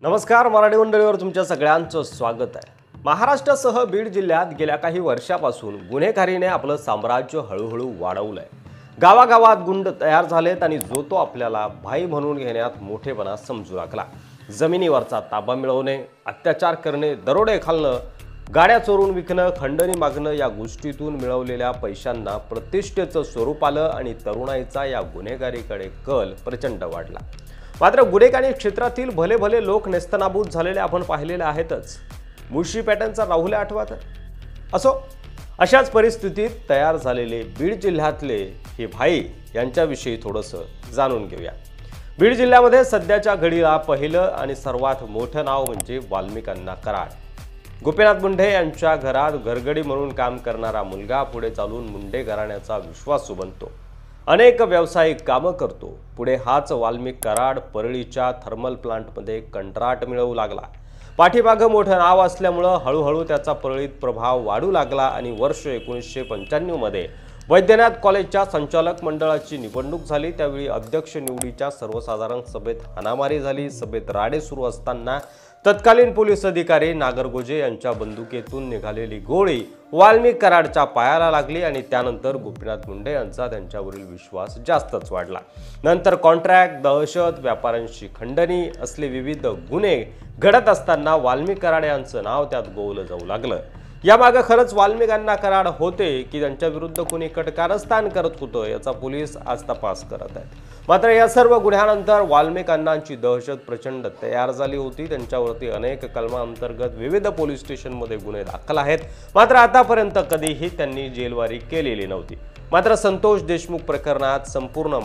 नमस्कार, मराठी मंडळीवर तुमच्या सगळ्यांचं स्वागत आहे। महाराष्ट्रासह बीड जिल्ह्यात गेल्या काही वर्षापासून गुन्हेगारीने आपलं साम्राज्य हळूहळू वाढवलंय। गावागावात गुंड तयार झालेत आणि जो तो आपल्याला भाई म्हणून घेण्यात मोठेपणा समजू लागला। जमिनीवरचा ताबा मिळवणे, अत्याचार करणे, दरोडे घालणं, गाड्या चोरून विकणं, खंडणी मागणं या गोष्टीतून मिळवलेल्या पैशांना प्रतिष्ठेचं स्वरूप आलं आणि तरुणाईचा या गुन्हेगारीकडे कल प्रचंड वाढला। मात्र गुन्हेगारी क्षेत्रातील भले भले लोक नेस्तनाबूत झालेले आपण पाहिलेले आहेतच। मुळशी पॅटर्नचा राहुल आठवत असो, अशाच परिस्थितीत तयार झालेले बीड जिल्ह्यातले हे भाई यांच्याविषयी थोडंसं जाणून घेऊया। बीड जिल्ह्यामध्ये सध्याच्या घडीला पहिलं आणि सर्वात मोठं नाव म्हणजे वाल्मिक अण्णा कराड। गोपीनाथ मुंडे यांच्या घरात घरगडी म्हणून काम करणारा मुलगा पुढे चालून मुंडे घराण्याचा विश्वासू बनतो। अनेक व्यावसायिक कामं करतो। पुढे हाच वाल्मिक कराड परळीच्या थर्मल प्लांटमध्ये कंत्राट मिळवू लागला। पाठीमागं मोठं नाव असल्यामुळं हळूहळू त्याचा परळीत प्रभाव वाढू लागला आणि वर्ष 1995 मध्ये वैद्यनाथ कॉलेजच्या संचालक मंडळाची निवडणूक झाली। त्यावेळी अध्यक्ष निवडीच्या सर्वसाधारण सभेत हाणामारी झाली। सभेत राडे सुरू असताना तत्कालीन पोलीस अधिकारी नागरगोजे यांच्या बंदुकीतून निघालेली गोळी वाल्मिक कराडच्या पायाला लागली आणि त्यानंतर गोपीनाथ मुंडे यांचा त्यांच्यावरील विश्वास जास्तच वाढला। नंतर कॉन्ट्रॅक्ट, दहशत, व्यापाऱ्यांची खंडणी असले विविध गुन्हे घडत असताना वाल्मिक कराड यांचं नाव त्यात गोवलं जाऊ लागलं। यामागे खरंच वाल्मिक अण्णा कराड होते की त्यांच्या विरुद्ध कोणी कारस्थान करत होतं याचा पोलीस आज तपास करत आहेत। मात्र या सर्व गुन्ह्यानंतर वाल्मिक अण्णांची दहशत प्रचंड तयार झाली होती। त्यांच्यावरती अनेक कलमांतर्गत विविध पोलीस स्टेशनमध्ये गुन्हे दाखल आहेत। मात्र आतापर्यंत कधीही त्यांनी जेलवारी केलेली नव्हती। मात्र संतोष देशमुख प्रकरणात संपूर्ण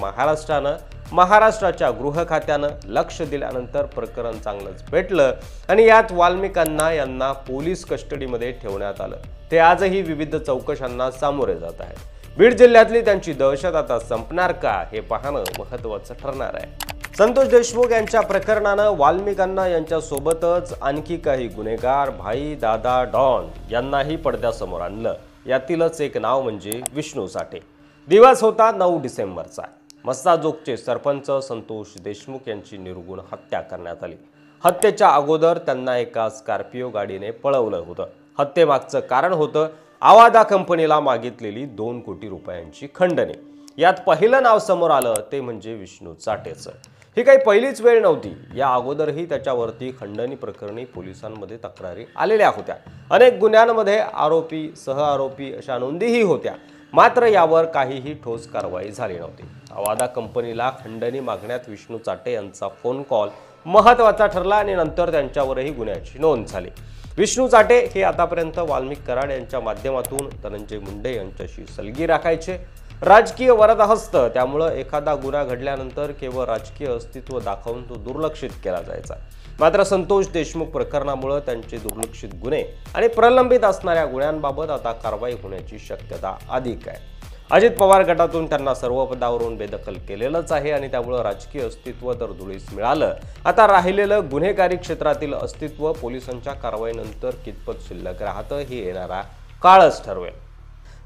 महाराष्ट्राच्या गृह खात्यानं लक्ष दिल्यानंतर प्रकरण चांगलंच पेटलं आणि यात वाल्मिक अण्णा यांना पोलीस कस्टडीमध्ये ठेवण्यात आलं। ते आजही विविध चौकशांना सामोरे जात आहेत। बीड जिल्ह्यातली त्यांची दहशत आता संपणार का हे पाहणं महत्त्वाचं ठरणार आहे। संतोष देशमुख यांच्या प्रकरणानं वाल्मिक अण्णा यांच्यासोबतच आणखी काही गुन्हेगार भाई, दादा, डॉन यांनाही पडद्यासमोर आणलं। यातीलच एक नाव म्हणजे विष्णू साठे। दिवस होता 9 डिसेंबरचा। मस्साजोगचे सरपंच संतोष देशमुख यांची निर्गुण हत्या करण्यात आली। हत्येच्या अगोदर त्यांना एका स्कॉर्पिओ गाडीने पळवलं होतं। हत्येमागचं कारण होतं आवादा कंपनीला मागितलेली 2 कोटी रुपयांची खंडणी। यात पहिलं नाव समोर आलं ते म्हणजे विष्णू साठेचं। ही काही पहिलीच वेळ नव्हती। या अगोदरही त्याच्यावरती खंडणी प्रकरणी पोलिसांमध्ये तक्रारी आलेल्या होत्या। अनेक गुन्ह्यांमध्ये आरोपी, सहआरोपी अशा नोंदीही होत्या। मात्र यावर काहीही ठोस कारवाई झाली नव्हती। आवादा कंपनीला खंडणी मागण्यात विष्णू साठे यांचा फोन कॉल महत्त्वाचा ठरला आणि नंतर त्यांच्यावरही गुन्ह्याची नोंद झाली। विष्णू साठे हे आतापर्यंत वाल्मिक कराड यांच्या माध्यमातून धनंजय मुंडे यांच्याशी सलगी राखायचे। राजकीय वरदहस्त, त्यामुळे एखादा गुन्हा घडल्यानंतर केवळ राजकीय अस्तित्व दाखवून तो दुर्लक्षित केला जायचा। मात्र संतोष देशमुख प्रकरणामुळे त्यांचे दुर्लक्षित गुन्हे आणि प्रलंबित असणाऱ्या गुन्ह्यांबाबत आता कारवाई होण्याची शक्यता अधिक आहे। अजित पवार गटातून त्यांना सर्व पदावरून बेदखल केलेलंच आहे आणि त्यामुळे राजकीय अस्तित्व तर धुळीस मिळालं। आता राहिलेलं गुन्हेगारी क्षेत्रातील अस्तित्व पोलिसांच्या कारवाईनंतर कितपत शिल्लक राहतं हे येणारा काळच ठरवेल।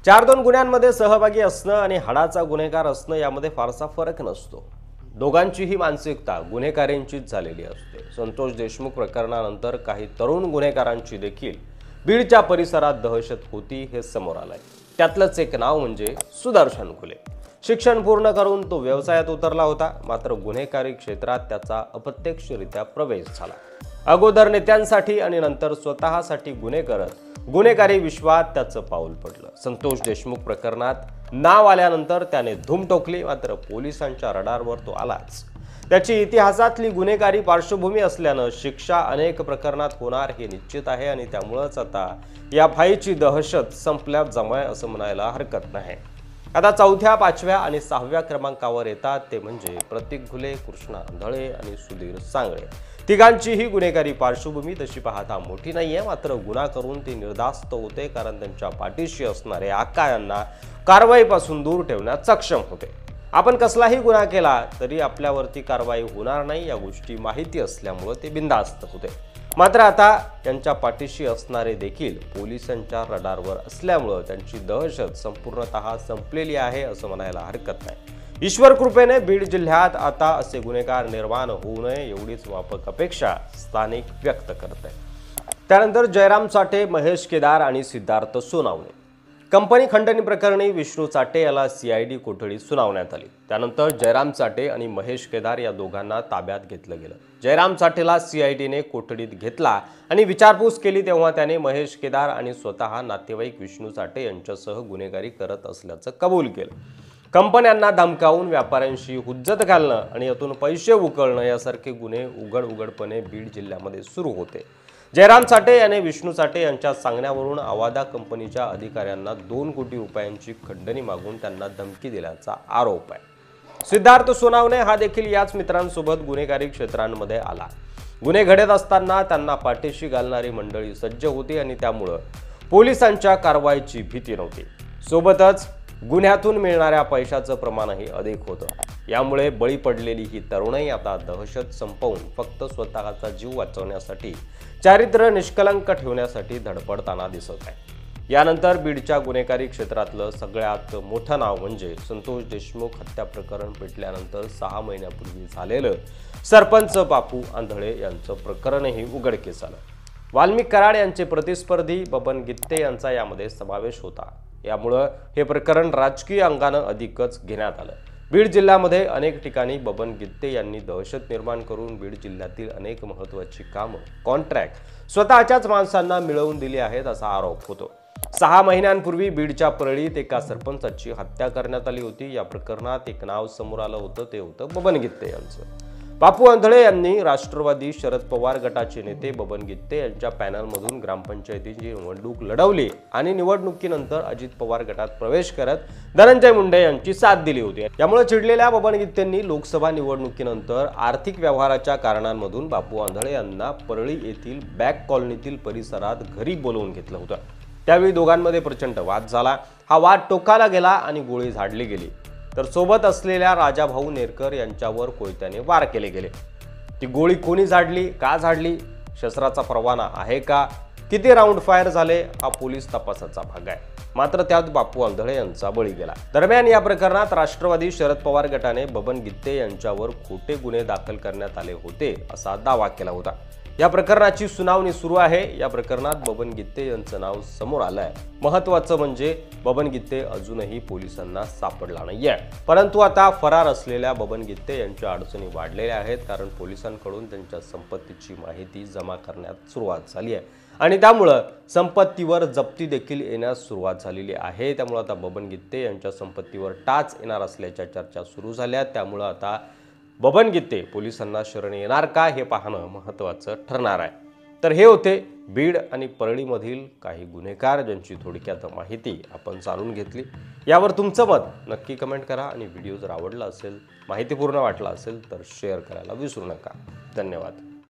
4-2 गुन्ह्यांमध्ये सहभागी असणं आणि हाडाचा गुन्हेगार असणं यामध्ये फारसा फरक नसतो। दोघांचीही मानसिकता गुन्हेगारींचीच झालेली असते। संतोष देशमुख प्रकरणानंतर काही तरुण गुन्हेगारांची देखील बीडच्या परिसरात दहशत होती हे समोर आलंय। त्यातलंच एक नाव म्हणजे सुदर्शन खुले। शिक्षण पूर्ण करून तो व्यवसायात उतरला होता। मात्र गुन्हेगारी क्षेत्रात त्याचा अप्रत्यक्षरित्या प्रवेश झाला। अगोदर नेत्यांसाठी आणि नंतर स्वतःसाठी गुन्हे करत गुन्हेगारी विश्वात त्याचं पाऊल पडलं। संतोष देशमुख प्रकरणात नाव आल्यानंतर त्याने धूम ठोकली। मात्र पोलिसांच्या रडारवर तो आलाच। त्याची इतिहासातली गुन्हेगारी पार्श्वभूमी असल्यानं शिक्षा अनेक प्रकरणात होणार हे निश्चित आहे आणि त्यामुळेच आता या भाईची दहशत संपल्यात जमाय असं म्हणायला हरकत नाही। आता 4थ्या, 5व्या आणि 6व्या क्रमांकावर येतात ते म्हणजे प्रतीक घुले, कृष्णा आंधळे आणि सुधीर सांगळे। तिघांचीही गुन्हेगारी पार्श्वभूमी तशी पाहता मोठी नाहीये। मात्र गुन्हा करून ते निर्धास्त होते कारण त्यांच्या पाठीशी असणारे आका यांना कारवाईपासून दूर ठेवण्यात सक्षम होते। आपण कसलाही गुन्हा केला तरी आपल्यावरती कारवाई होणार नाही या गोष्टी माहिती असल्यामुळे ते बिनधास्त होते। मात्र आता त्यांच्या पाठीशी असणारे देखील पोलिसांच्या रडारवर असल्यामुळे त्यांची दहशत संपूर्णतः संपलेली आहे असं म्हणायला हरकत नाही। ईश्वर कृपेने बीड जिल्ह्यात आता असे गुन्हेगार निर्माण होऊ नये एवढीच व्यापक अपेक्षा स्थानिक व्यक्त करत आहे। त्यानंतर जयराम चाटे, महेश केदार आणि सिद्धार्थ सोनावणे कंपनी खंडणी प्रकरणी विष्णू चाटे याला सीआयडी कोठडीत सुनावण्यात आली। त्यानंतर जयराम चाटे आणि महेश केदार या दोघांना ताब्यात घेतलं गेलं। जयराम चाटेला सीआयडीने कोठडीत घेतला आणि विचारपूस केली तेव्हा त्याने महेश केदार आणि स्वतः नातेवाईक विष्णू चाटे यांच्यासह गुन्हेगारी करत असल्याचं कबूल केलं। कंपन्यांना धमकावून व्यापाऱ्यांशी हुज्जत घालणं आणि यातून पैसे उकळणं यासारखे गुन्हे उघडपणे बीड जिल्ह्यामध्ये सुरू होते। जयराम चाटे याने विष्णू चाटे यांच्या सांगण्यावरून आवादा कंपनीच्या अधिकाऱ्यांना 2 कोटी रुपयांची खंडणी मागून त्यांना धमकी दिल्याचा आरोप आहे। सिद्धार्थ सोनावणे हा देखील याच मित्रांसोबत गुन्हेगारी क्षेत्रांमध्ये आला। गुन्हे घडत असताना त्यांना पाठीशी घालणारी मंडळी सज्ज होती आणि त्यामुळे पोलिसांच्या कारवाईची भीती नव्हती। सोबतच गुन्ह्यातून मिळणाऱ्या पैशाचं प्रमाणही अधिक होतं। यामुळे बळी पडलेली ही तरुणाई आता दहशत संपवून फक्त स्वतःचा जीव वाचवण्यासाठी, चारित्र्य निष्कलंक ठेवण्यासाठी धडपडताना दिसत आहे। यानंतर बीडच्या गुन्हेगारी क्षेत्रातलं सगळ्यात मोठं नाव म्हणजे संतोष देशमुख हत्या प्रकरण पेटल्यानंतर 6 महिन्यापूर्वी झालेलं सरपंच बापू आंधळे यांचं प्रकरणही उघडकीस आलं। वाल्मिक कराड यांचे प्रतिस्पर्धी बबन गित्ते यांचा यामध्ये समावेश होता। यामुळे हे प्रकरण राजकीय अंगाने अधिकच घेण्यात आलं। बीड जिल्ह्यामध्ये अनेक ठिकाणी बबन गित्ते यांनी दहशत निर्माण करून बीड जिल्ह्यातील अनेक महत्त्वाची कामं, कॉन्ट्रॅक्ट स्वतःच्याच माणसांना मिळवून दिली आहेत असा आरोप होतो। 6 महिन्यांपूर्वी बीडच्या परळीत एका सरपंचाची हत्या करण्यात आली होती। या प्रकरणात एक नाव समोर आलं होतं, ते होतं बबन गित्ते यांचं। बापू आंधळे यांनी राष्ट्रवादी शरद पवार गटाचे नेते बबन गित्ते यांच्या पॅनलमधून ग्रामपंचायतीची निवडणूक लढवली आणि निवडणुकीनंतर अजित पवार गटात प्रवेश करत धनंजय मुंडे यांची साथ दिली होती। यामुळे चिडलेल्या बबन गित्तेंनी लोकसभा निवडणुकीनंतर आर्थिक व्यवहाराच्या कारणांमधून बापू आंधळे यांना परळी येथील बॅक कॉलनीतील परिसरात घरी बोलवून घेतलं होतं। त्यावेळी दोघांमध्ये प्रचंड वाद झाला। हा वाद टोकाला गेला आणि गोळी झाडली गेली, तर सोबत असलेल्या राजाभाऊ नेरकर यांच्यावर कोयत्याने वार केले गेले। ती गोळी कोणी झाडली, का झाडली, शस्त्राचा परवाना आहे का, किती राऊंड फायर झाले हा पोलीस तपासाचा भाग आहे। मात्र त्यात बापू आंधळे यांचा बळी गेला। दरम्यान या प्रकरणात राष्ट्रवादी शरद पवार गटाने बबन गित्ते यांच्यावर खोटे गुन्हे दाखल करण्यात आले होते असा दावा केला होता। या प्रकरणाची सुनावणी सुरू आहे। या प्रकरणात बबन गित्ते यांचं नाव समोर आलंय। महत्त्वाचं म्हणजे बबन गित्ते अजूनही पोलिसांना सापडला नाहीये, परंतु आता फरार असलेल्या बबन गित्ते यांच्या अडचणी वाढलेल्या आहेत, कारण पोलिसांकडून त्यांच्या संपत्तीची माहिती जमा करण्यात सुरुवात झाली आहे आणि त्यामुळे संपत्तीवर जप्ती देखील येण्यास सुरुवात झालेली आहे। त्यामुळे आता बबन गित्ते यांच्या संपत्तीवर टाच येणार असल्याच्या चर्चा सुरू झाल्या। त्यामुळे आता बबन गित्ते पोलिसांना शरण येणार का हे पाहणं महत्त्वाचं ठरणार आहे। तर हे होते बीड आणि परळीमधील काही गुन्हेगार ज्यांची थोडक्यात माहिती आपण जाणून घेतली। यावर तुमचं मत नक्की कमेंट करा आणि व्हिडिओ जर आवडला असेल, माहितीपूर्ण वाटला असेल तर शेअर करायला विसरू नका। धन्यवाद।